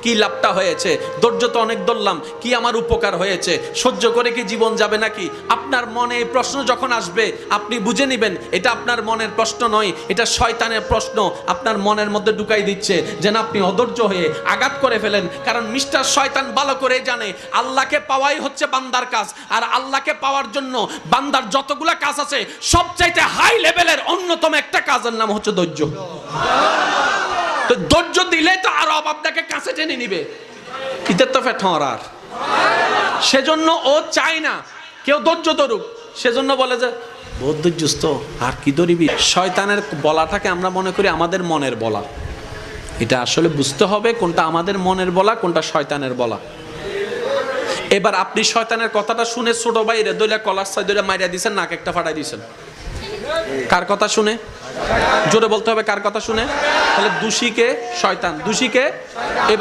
কি লাভটা হয়েছে, ধৈর্য তো অনেক ধরলাম, কি আমার উপকার হয়েছে, সহ্য করে কি জীবন যাবে নাকি? আপনার মনে এই প্রশ্ন যখন আসবে আপনি বুঝে নেবেন এটা আপনার মনের প্রশ্ন নয়, এটা শয়তানের প্রশ্ন আপনার মনের মধ্যে ঢুকাই দিচ্ছে, যেন আপনি অধৈর্য হয়ে আঘাত করে ফেলেন। কারণ মিস্টার শয়তান ভালো করে জানে আল্লাহকে পাওয়াই হচ্ছে বান্দার কাজ, আর আল্লাহকে পাওয়ার জন্য বান্দার যতগুলা কাজ আছে সবচাইতে হাই লেভেলের অন্যতম একটা কাজের নাম হচ্ছে ধৈর্য। তো ধৈর্য দিলে তো আরো আপনাকে কাছে টেনে নিবে, ইতের তো ফেটর। সেজন্য ও চায় না কেউ ধৈর্য ধরুক, সেজন্য বলে যে বহুত ধৈর্যস্ত আর কি ধরিবি। শয়তানের বলাটাকে আমরা মনে করি আমাদের মনের বলা, এটা আসলে বুঝতে হবে কোনটা আমাদের মনের বলা কোনটা শয়তানের বলা। এবার আপনি শয়তানের কথাটা শুনে ছোট ভাইরে দইলা কলার সাইড দইলা মাইরা দিয়েছেন, নাক একটা ফাটাই দিয়েছেন। কার কথা শুনে? জোরে বলতে হবে কার কথা শুনে? তাহলে দোষীকে শয়তান, দোষীকে। এবার